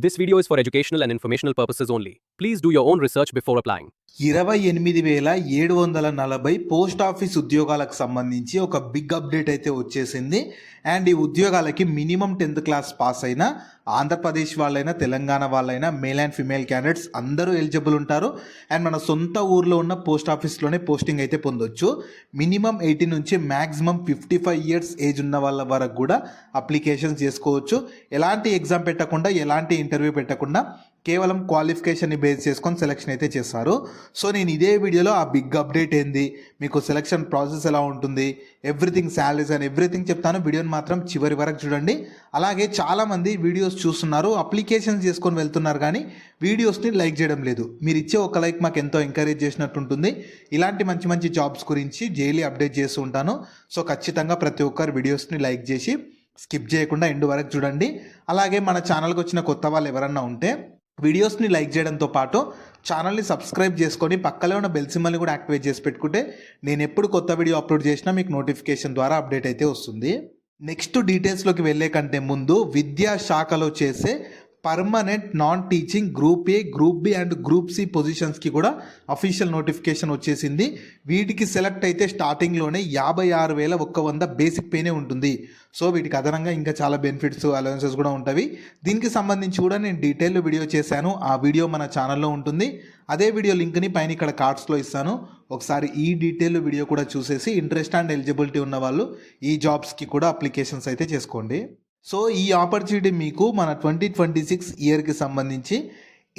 This video is for educational and informational purposes only. Please do your own research before applying. 28,740 post office ఉద్యోగాలకు సంబంధించి ఒక big update అయితే వచ్చేసింది. And ఈ ఉద్యోగాలకి మినిమం 10th క్లాస్ పాస్ అయినా ఆంధ్రప్రదేశ్ వాళ్ళైనా తెలంగాణ వాళ్ళైనా మేల్ అండ్ ఫిమేల్ క్యాండిడేట్స్ అందరూ ఎలిజిబుల్ ఉంటారు. అండ్ మన సొంత ఊర్లో ఉన్న పోస్ట్ ఆఫీస్లోనే పోస్టింగ్ అయితే పొందొచ్చు. మినిమం 18 నుంచి మ్యాక్సిమం 55 ఇయర్స్ ఏజ్ ఉన్న వాళ్ళ వరకు కూడా అప్లికేషన్స్ చేసుకోవచ్చు. ఎలాంటి ఎగ్జామ్ పెట్టకుండా ఎలాంటి ఇంటర్వ్యూ పెట్టకుండా కేవలం క్వాలిఫికేషన్ని బేస్ చేసుకొని సెలెక్షన్ అయితే చేస్తారు. సో నేను ఇదే వీడియోలో ఆ బిగ్ అప్డేట్ ఏంది, మీకు సెలెక్షన్ ప్రాసెస్ ఎలా ఉంటుంది, ఎవ్రీథింగ్ శాలరీస్ అండ్ ఎవ్రీథింగ్ చెప్తాను. వీడియోని మాత్రం చివరి వరకు చూడండి. అలాగే చాలామంది వీడియోస్ చూస్తున్నారు, అప్లికేషన్స్ చేసుకొని వెళ్తున్నారు, కానీ వీడియోస్ని లైక్ చేయడం లేదు. మీరు ఇచ్చే ఒక లైక్ మాకు ఎంతో ఎంకరేజ్ చేసినట్టు ఉంటుంది. ఇలాంటి మంచి మంచి జాబ్స్ గురించి డైలీ అప్డేట్ చేస్తూ ఉంటాను. సో ఖచ్చితంగా ప్రతి ఒక్కరు వీడియోస్ని లైక్ చేసి స్కిప్ చేయకుండా ఎండ్ వరకు చూడండి. అలాగే మన ఛానల్కి వచ్చిన కొత్త వాళ్ళు ఎవరన్నా ఉంటే వీడియోస్ని లైక్ చేయడంతో పాటు ఛానల్ని సబ్స్క్రైబ్ చేసుకొని పక్కలో ఉన్న బెల్ సింబల్ని కూడా యాక్టివేట్ చేసి పెట్టుకుంటే నేను ఎప్పుడు కొత్త వీడియో అప్లోడ్ చేసినా మీకు నోటిఫికేషన్ ద్వారా అప్డేట్ అయితే వస్తుంది. నెక్స్ట్ డీటెయిల్స్లోకి వెళ్ళే కంటే ముందు విద్యా శాఖలో చేసే permanent non teaching group A, group B and group C పొజిషన్స్కి కూడా అఫీషియల్ నోటిఫికేషన్ వచ్చేసింది. వీటికి సెలెక్ట్ అయితే స్టార్టింగ్లోనే 56,100 బేసిక్ పేనే ఉంటుంది. సో వీటికి అదనంగా ఇంకా చాలా బెనిఫిట్స్, అలవెన్సెస్ కూడా ఉంటాయి. దీనికి సంబంధించి కూడా నేను డీటెయిల్ వీడియో చేశాను. ఆ వీడియో మన ఛానల్లో ఉంటుంది. అదే వీడియో లింక్ని పైన ఇక్కడ కార్డ్స్లో ఇస్తాను. ఒకసారి ఈ డీటెయిల్ వీడియో కూడా చూసేసి ఇంట్రెస్ట్ అండ్ ఎలిజిబిలిటీ ఉన్న వాళ్ళు ఈ జాబ్స్కి కూడా అప్లికేషన్స్ అయితే చేసుకోండి. సో ఈ ఆపర్చునిటీ మీకు మన 2026 ఇయర్కి సంబంధించి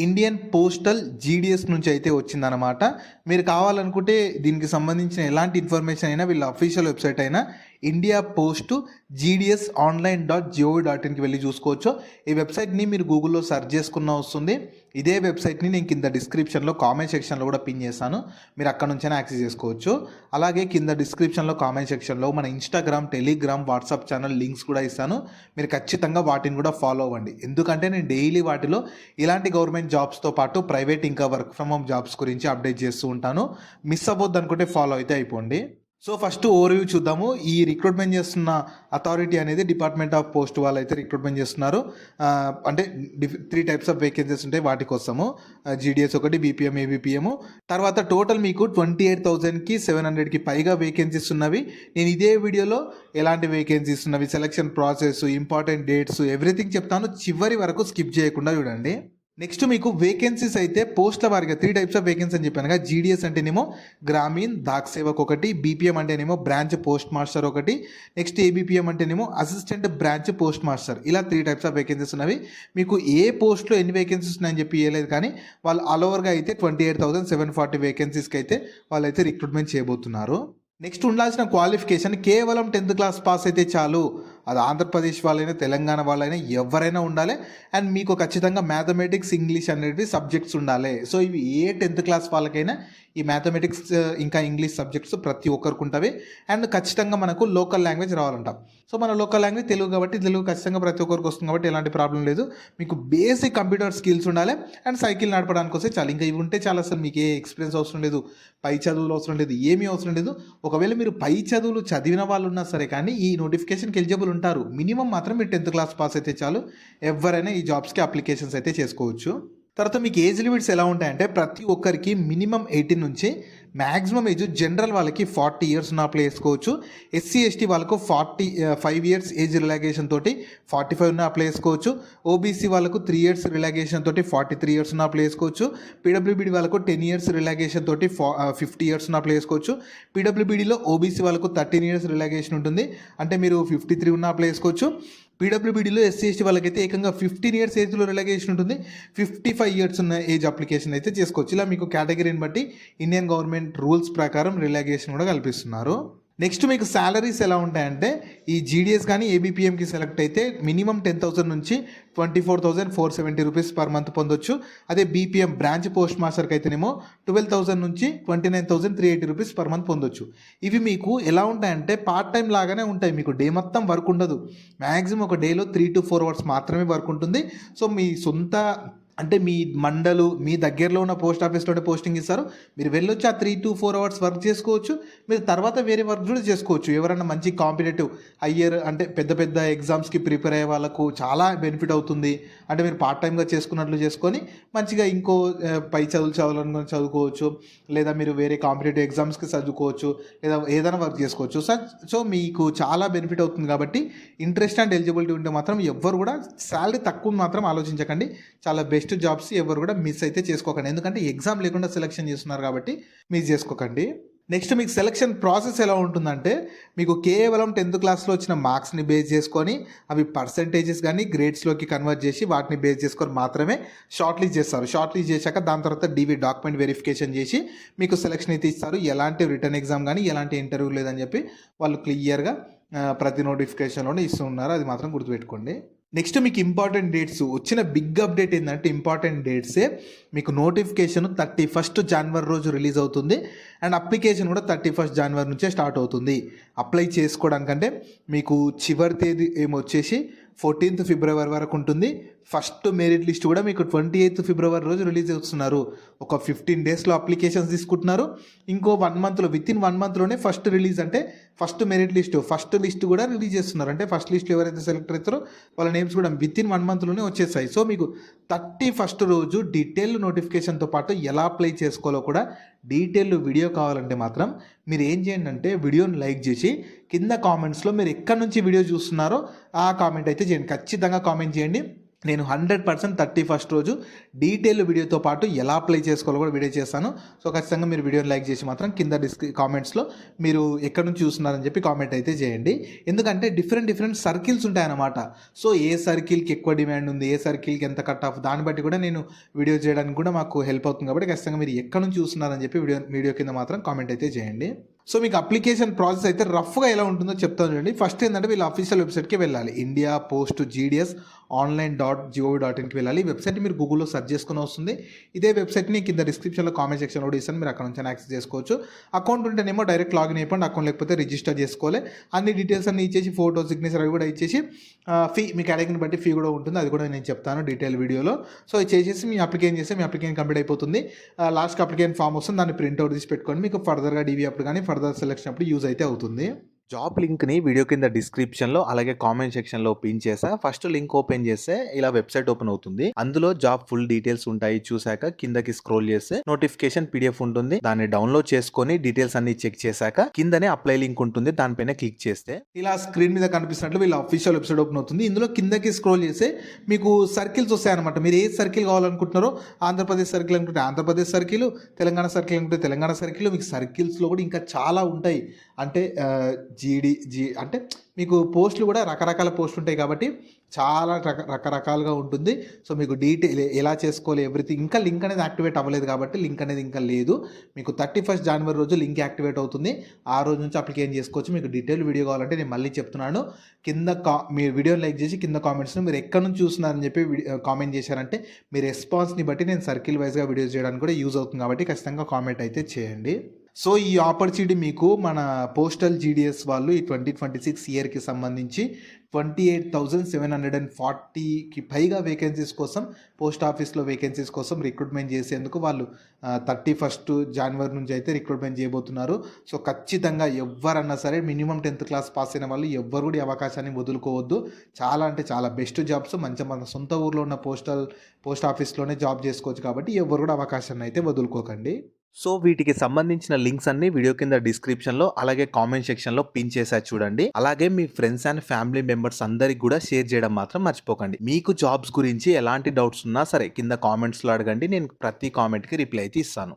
ఇండియన్ పోస్టల్ జీడిఎస్ నుంచి అయితే వచ్చిందనమాట. మీరు కావాలనుకుంటే దీనికి సంబంధించిన ఎలాంటి ఇన్ఫర్మేషన్ అయినా వీళ్ళ అఫీషియల్ వెబ్సైట్ అయినా ఇండియా పోస్ట్ GDS.online.gov.inకి వెళ్ళి చూసుకోవచ్చు. ఈ వెబ్సైట్ని మీరు గూగుల్లో సెర్చ్ చేసుకున్న వస్తుంది. ఇదే వెబ్సైట్ని నేను కింద డిస్క్రిప్షన్లో కామెంట్ సెక్షన్లో కూడా పిన్ చేస్తాను, మీరు అక్కడ నుంచైనా యాక్సెస్ చేసుకోవచ్చు. అలాగే కింద డిస్క్రిప్షన్లో కామెంట్ సెక్షన్లో మన Instagram, Telegram, WhatsApp channel links కూడా ఇస్తాను. మీరు ఖచ్చితంగా వాటిని కూడా ఫాలో అవ్వండి. ఎందుకంటే నేను డైలీ వాటిలో ఇలాంటి గవర్నమెంట్ జాబ్స్తో పాటు ప్రైవేట్ ఇంకా వర్క్ ఫ్రమ్ హోమ్ జాబ్స్ గురించి అప్డేట్ చేస్తూ ఉంటాను. మిస్ అవ్వద్దు అనుకుంటే ఫాలో అయితే అయిపోండి. సో ఫస్ట్ ఓవర్వ్యూ చూద్దాము. ఈ రిక్రూట్మెంట్ చేస్తున్న అథారిటీ అనేది డిపార్ట్మెంట్ ఆఫ్ పోస్ట్ వాళ్ళు అయితే రిక్రూట్మెంట్ చేస్తున్నారు. అంటే 3 టైప్స్ ఆఫ్ వేకెన్సీస్ ఉంటాయి. వాటి కోసము జీడిఎస్ ఒకటి, బీపీఎం, ఏబీపీఎం. తర్వాత టోటల్ మీకు 28,700కి 700కి పైగా వేకెన్సీస్ ఉన్నవి. నేను ఇదే వీడియోలో ఎలాంటి వేకెన్సీస్ ఉన్నవి, selection process, important dates, everything చెప్తాను. చివరి వరకు స్కిప్ చేయకుండా చూడండి. నెక్స్ట్ మీకు వేకెన్సీస్ అయితే పోస్ట్ల వారిగా 3 టైప్స్ ఆఫ్ వేకెన్సీ అని చెప్పాను. జీడిఎస్ అంటేనేమో గ్రామీణ్ డాక్ సేవక్ ఒకటి, బీపీఎం అంటేనేమో బ్రాంచ్ పోస్ట్ మాస్టర్ ఒకటి, నెక్స్ట్ ఏబీపీఎం అంటేనేమో అసిస్టెంట్ బ్రాంచ్ పోస్ట్ మాస్టర్. ఇలా 3 టైప్స్ ఆఫ్ వేకెన్సీస్ ఉన్నవి. మీకు ఏ పోస్ట్లో ఎన్ని వేకెన్సీస్ ఉన్నాయని చెప్పి ఇవ్వలేదు, కానీ వాళ్ళు ఆల్ ఓవర్గా అయితే 28,740 వేకెన్సీస్కి అయితే వాళ్ళైతే రిక్రూట్మెంట్ చేయబోతున్నారు. నెక్స్ట్ ఉండాల్సిన క్వాలిఫికేషన్ కేవలం 10th క్లాస్ పాస్ అయితే చాలు. అది ఆంధ్రప్రదేశ్ వాళ్ళైనా తెలంగాణ వాళ్ళైనా ఎవరైనా ఉండాలి. అండ్ మీకు ఖచ్చితంగా మ్యాథమెటిక్స్, ఇంగ్లీష్ అనేవి సబ్జెక్ట్స్ ఉండాలి. సో ఇవి ఏ 10th క్లాస్ వాళ్ళకైనా ఈ మ్యాథమెటిక్స్ ఇంకా ఇంగ్లీష్ సబ్జెక్ట్స్ ప్రతి ఒక్కరికి ఉంటాయి. అండ్ ఖచ్చితంగా మనకు లోకల్ లాంగ్వేజ్ రావాలంట. సో మన లోకల్ లాంగ్వేజ్ తెలుగు కాబట్టి తెలుగు ఖచ్చితంగా ప్రతి ఒక్కరికి వస్తుంది కాబట్టి ఎలాంటి ప్రాబ్లం లేదు. మీకు బేసిక్ కంప్యూటర్ స్కిల్స్ ఉండాలి అండ్ సైకిల్ నడపడానికి వస్తే చాలు. ఇంకా ఇవి ఉంటే చాలా, అసలు మీకు ఏ ఎక్స్పీరియన్స్ అవసరం లేదు, పై చదువులు అవసరం లేదు, ఏమీ అవసరం లేదు. ఒకవేళ మీరు పై చదువులు చదివిన వాళ్ళు ఉన్నా సరే కానీ ఈ నోటిఫికేషన్కి ఎలిజిబుల్ ఉంటారు. మినిమం మాత్రం మీరు 10th క్లాస్ పాస్ అయితే చాలు. ఎవరైనా ఈ జాబ్స్కి అప్లికేషన్స్ అయితే చేసుకోవచ్చు. తర్వాత మీకు ఏజ్ లిమిట్స్ ఎలా ఉంటాయంటే ప్రతి ఒక్కరికి మినిమం 18 నుంచి మ్యాక్సిమం ఏజ్ జనరల్ వాళ్ళకి 40 ఇయర్స్ ఉన్న అప్లై చేసుకోవచ్చు. ఎస్సీ ఎస్టీ వాళ్ళకు 45 ఇయర్స్ ఏజ్ రిలాక్సేషన్ తోటి 45 ఉన్న అప్లై చేసుకోవచ్చు. ఓబీసీ వాళ్ళకు 3 ఇయర్స్ రిలాక్సేషన్ తోటి 43 ఇయర్స్ ఉన్న అప్లై చేసుకోవచ్చు. పీడబ్ల్యూబీడీ వాళ్ళకు 10 ఇయర్స్ రిలాక్సేషన్ తోటి 50 ఇయర్స్ ఉన్న అప్లై చేసుకోవచ్చు. పీడబ్ల్యూబీడీలో ఓబీసీ వాళ్ళకు 13 ఇయర్స్ రిలాక్సేషన్ ఉంటుంది, అంటే మీరు 53 ఉన్న అప్లై చేసుకోవచ్చు. పీడబ్ల్యూబీడీలో ఎస్సీ ఎస్టీ వాళ్ళకైతే ఏకంగా 15 ఇయర్స్ ఏజ్లో రిలాక్సేషన్ ఉంటుంది. 55 ఇయర్స్ ఉన్న ఏజ్ అప్లికేషన్ అయితే చేసుకోవచ్చు. ఇలా మీకు కేటగిరీని బట్టి ఇండియన్ గవర్నమెంట్ రూల్స్ ప్రకారం రిలాక్సేషన్ కూడా కల్పిస్తున్నారు. నెక్స్ట్ మీకు శాలరీస్ ఎలా ఉంటాయంటే ఈ జీడిఎస్ కానీ ఏబీపీఎంకి సెలెక్ట్ అయితే మినిమం 10,000 నుంచి 24,470 రూపీస్ పర్ మంత్ పొందొచ్చు. అదే బీపీఎం బ్రాంచ్ పోస్ట్ మాస్టర్కి అయితేనేమో 12,000 నుంచి 29,380 రూపీస్ పర్ మంత్ పొందొచ్చు. ఇవి మీకు ఎలా ఉంటాయంటే పార్ట్ టైం లాగానే ఉంటాయి. మీకు డే మొత్తం వర్క్ ఉండదు. మ్యాక్సిమం ఒక డేలో 3 to 4 అవర్స్ మాత్రమే వర్క్ ఉంటుంది. సో మీ సొంత అంటే మీ మండలు, మీ దగ్గరలో ఉన్న పోస్ట్ ఆఫీస్‌లోనే పోస్టింగ్ ఇస్తారు. మీరు వెళ్ళొచ్చి ఆ 3-4 అవర్స్ వర్క్ చేసుకోవచ్చు. మీరు తర్వాత వేరే వర్క్ కూడా చేసుకోవచ్చు. ఎవరైనా మంచి కాంపిటేటివ్ హయ్యర్ అంటే పెద్ద పెద్ద ఎగ్జామ్స్‌కి ప్రిపేర్ అయ్యే వాళ్ళకు చాలా బెనిఫిట్ అవుతుంది. అంటే మీరు పార్ట్ టైమ్‌గా చేసుకున్నట్లు చేసుకొని మంచిగా ఇంకో పై చదువులు చదవాలనుకుని చదువుకోవచ్చు. లేదా మీరు వేరే కాంపిటేటివ్ ఎగ్జామ్స్‌కి చదువుకోవచ్చు. లేదా ఏదైనా వర్క్ చేసుకోవచ్చు. సో మీకు చాలా బెనిఫిట్ అవుతుంది కాబట్టి ఇంట్రెస్ట్ అండ్ ఎలిజిబిలిటీ ఉంటే మాత్రం ఎవ్వరు కూడా సాలరీ తక్కువ మాత్రం ఆలోచించకండి. చాలా బెస్ట్ జాబ్స్ ఎవరు కూడా మిస్ అయితే చేసుకోకండి. ఎందుకంటే ఎగ్జామ్ లేకుండా సెలెక్షన్ చేస్తున్నారు కాబట్టి మిస్ చేసుకోకండి. నెక్స్ట్ మీకు సెలక్షన్ ప్రాసెస్ ఎలా ఉంటుందంటే మీకు కేవలం 10th క్లాస్లో వచ్చిన మార్క్స్ని బేస్ చేసుకొని అవి పర్సంటేజెస్ కానీ గ్రేడ్స్లోకి కన్వర్ట్ చేసి వాటిని బేస్ చేసుకొని మాత్రమే షార్ట్ లిస్ట్ చేస్తారు. షార్ట్ లిస్ట్ చేశాక దాని తర్వాత డీవీ డాక్యుమెంట్ వెరిఫికేషన్ చేసి మీకు సెలక్షన్ అయితే ఇస్తారు. ఎలాంటి రిటర్న్ ఎగ్జామ్ కానీ ఎలాంటి ఇంటర్వ్యూ లేదని చెప్పి వాళ్ళు క్లియర్గా ప్రతి నోటిఫికేషన్లోనే ఇస్తూ ఉన్నారు. అది మాత్రం గుర్తుపెట్టుకోండి. నెక్స్ట్ మీకు ఇంపార్టెంట్ డేట్స్ వచ్చిన బిగ్ అప్డేట్ ఏంటంటే ఇంపార్టెంట్ డేట్సే మీకు నోటిఫికేషన్ 31st జనవరి రోజు రిలీజ్ అవుతుంది. అండ్ అప్లికేషన్ కూడా 31st జనవరి నుంచే స్టార్ట్ అవుతుంది. అప్లై చేసుకోవడానికంటే మీకు చివరి తేదీ ఏమొచ్చేసి 14th ఫిబ్రవరి వరకు ఉంటుంది. ఫస్ట్ మెరిట్ లిస్ట్ కూడా మీకు 28th ఫిబ్రవరి రోజు రిలీజ్ చేస్తున్నారు. ఒక 15 డేస్లో అప్లికేషన్స్ తీసుకుంటున్నారు. ఇంకో 1 మంత్లో వితిన్ 1 మంత్లోనే ఫస్ట్ రిలీజ్ అంటే first merit list first list కూడా రిలీజ్ చేస్తున్నారు. అంటే ఫస్ట్ లిస్ట్ ఎవరైతే సెలెక్ట్ అవుతారో వాళ్ళ నేమ్స్ కూడా వితిన్ 1 మంత్లోనే వచ్చేస్తాయి. సో మీకు 31st రోజు డీటెయిల్ నోటిఫికేషన్తో పాటు ఎలా అప్లై చేసుకోవాలో కూడా డీటెయిల్ వీడియో కావాలంటే మాత్రం మీరు ఏం చేయండి అంటే వీడియోని లైక్ చేసి కింద కామెంట్స్లో మీరు ఎక్కడి నుంచి వీడియో చూస్తున్నారో ఆ కామెంట్ అయితే చేయండి. ఖచ్చితంగా కామెంట్ చేయండి. నేను 100% 31st రోజు డీటెయిల్ వీడియోతో పాటు ఎలా అప్లై చేసుకోవాలో కూడా వీడియో చేస్తాను. సో ఖచ్చితంగా మీరు వీడియోని లైక్ చేసి మాత్రం కింద కామెంట్స్లో మీరు ఎక్కడి నుంచి చూస్తున్నారని చెప్పి కామెంట్ అయితే చేయండి. ఎందుకంటే డిఫరెంట్ సర్కిల్స్ ఉంటాయన్నమాట. సో ఏ సర్కిల్కి ఎక్కువ డిమాండ్ ఉంది, ఏ సర్కిల్కి ఎంత కట్ ఆఫ్, దాన్ని బట్టి కూడా నేను వీడియో చేయడానికి కూడా మాకు హెల్ప్ అవుతుంది. కాబట్టి ఖచ్చితంగా మీరు ఎక్కడి నుంచి చూస్తున్నారని చెప్పి వీడియో కింద మాత్రం కామెంట్ అయితే చేయండి. సో మీకు అప్లికేషన్ ప్రాసెస్ అయితే రఫ్గా ఎలా ఉంటుందో చెప్తాను చూడండి. ఫస్ట్ ఏంటంటే వీళ్ళ అఫీషియల్ వెబ్సైట్కి వెళ్ళాలి. ఇండియా పోస్ట్ GDS online.gov.inకి వెళ్ళాలి. ఈ వెబ్సైట్ మీరు గూగుల్లో సెర్చ్ చేసుకుని వస్తుంది. ఇదే వెబ్సైట్ని కింద డిస్క్రిప్షన్లో కామెంట్ సెక్షన్లో కూడా ఇస్తాను. మీరు అక్కడ నుంచి యాక్సెస్ చేసుకోవచ్చు. అకౌంట్ ఉంటేనేమో డైరెక్ట్ లాగిన్ అయిపోండి. అకౌంట్ లేకపోతే రిజిస్టర్ చేసుకోవాలి. అన్ని డీటెయిల్స్ అన్ని ఇచ్చేసి ఫోటో సిగ్నేచర్ అవి కూడా ఇచ్చేసి ఫీ మీ కేటగిరీని బట్టి ఫీ కూడా ఉంటుంది. అది కూడా నేను చెప్తాను డీటెయిల్ వీడియోలో. సో ఇది చేసేసి మీ అప్లికేషన్ చేస్తే మీ అప్లికేషన్ కంప్లీట్ అయిపోతుంది. లాస్ట్కి అప్లికేషన్ ఫామ్ వస్తుంది. దాన్ని ప్రింట్అవుట్ తీసి పెట్టుకొని మీకు ఫర్దర్గా DV అప్పుడు కానీ ఫర్దర్ సెలెక్షన్ అప్పుడు యూజ్ అయితే అవుతుంది. జాబ్ లింక్‌ని వీడియో కింద డిస్క్రిప్షన్‌లో అలాగే కామెంట్ సెక్షన్‌లో పిన్ చేశా. ఫస్ట్ లింక్ ఓపెన్ చేస్తే ఇలా వెబ్‌సైట్ ఓపెన్ అవుతుంది. అందులో జాబ్ ఫుల్ డీటెయిల్స్ ఉంటాయి. చూసాక కిందకి స్క్రోల్ చేస్తే నోటిఫికేషన్ PDF ఉంటుంది. దాన్ని డౌన్లోడ్ చేసుకొని డీటెయిల్స్ అన్ని చెక్ చేశాక కిందనే అప్లై లింక్ ఉంటుంది. దానిపైన క్లిక్ చేస్తే ఇలా స్క్రీన్ మీద కనిపిస్తున్నట్లు వీళ్ళ అఫీషియల్ వెబ్సైట్ ఓపెన్ అవుతుంది. ఇందులో కిందకి స్క్రోల్ చేస్తే మీకు సర్కిల్స్ వస్తాయన్నమాట. మీరు ఏ సర్కిల్ కావాలనుకుంటున్నారో ఆంధ్రప్రదేశ్ సర్కిల్ అనుకుంటే ఆంధ్రప్రదేశ్ సర్కిల్, తెలంగాణ సర్కిల్ అనుకుంటే తెలంగాణ సర్కిల్. మీకు సర్కిల్స్లో కూడా ఇంకా చాలా ఉంటాయి. అంటే అంటే మీకు పోస్టులు కూడా రకరకాల పోస్టులు ఉంటాయి కాబట్టి చాలా రకరకాలుగా ఉంటుంది. సో మీకు డీటెయిల్ ఎలా చేసుకోవాలి ఎవ్రీథింగ్. ఇంకా లింక్ అనేది యాక్టివేట్ అవ్వలేదు కాబట్టి లింక్ అనేది ఇంకా లేదు. మీకు 31st జనవరి రోజు లింక్ యాక్టివేట్ అవుతుంది. ఆ రోజు నుంచి అప్లికేషన్ చేసుకోవచ్చు. మీకు డీటెయిల్ వీడియో కావాలంటే నేను మళ్ళీ చెప్తున్నాను. కింద మీరు వీడియోని లైక్ చేసి కింద కామెంట్స్లో మీరు ఎక్కడి నుంచి చూస్తున్నారని చెప్పి కామెంట్ చేశారంటే మీ రెస్పాన్స్ని బట్టి నేను సర్కిల్ వైజ్గా వీడియోస్ చేయడానికి కూడా యూజ్ అవుతుంది. కాబట్టి ఖచ్చితంగా కామెంట్ అయితే చేయండి. సో ఈ ఆపర్చునిటీ మీకు మన పోస్టల్ GDS వాళ్ళు ఈ 2026 ఇయర్కి సంబంధించి 28,740కి పైగా వేకెన్సీస్ కోసం పోస్ట్ ఆఫీస్లో వేకెన్సీస్ కోసం రిక్రూట్మెంట్ చేసేందుకు వాళ్ళు 31st జనవరి నుంచి అయితే రిక్రూట్మెంట్ చేయబోతున్నారు. సో ఖచ్చితంగా ఎవరన్నా సరే మినిమం 10th క్లాస్ పాస్ అయిన వాళ్ళు ఎవ్వరు కూడా ఈ అవకాశాన్ని వదులుకోవద్దు. చాలా అంటే చాలా బెస్ట్ జాబ్స్. మంచి మన సొంత ఊర్లో ఉన్న పోస్ట్ ఆఫీస్లోనే జాబ్ చేసుకోవచ్చు. కాబట్టి ఎవరు కూడా అవకాశాన్ని అయితే వదులుకోకండి. సో వీటికి సంబంధించిన లింక్స్ అన్ని వీడియో కింద డిస్క్రిప్షన్‌లో అలాగే కామెంట్ సెక్షన్‌లో పిన్ చేశా చూడండి. అలాగే మీ ఫ్రెండ్స్ అండ్ ఫ్యామిలీ మెంబర్స్ అందరికి కూడా షేర్ చేయడం మాత్రం మర్చిపోకండి. మీకు జాబ్స్ గురించి ఎలాంటి డౌట్స్ ఉన్నా సరే కింద కామెంట్స్‌లో అడగండి. నేను ప్రతి కామెంట్‌కి రిప్లై అయితే ఇస్తాను.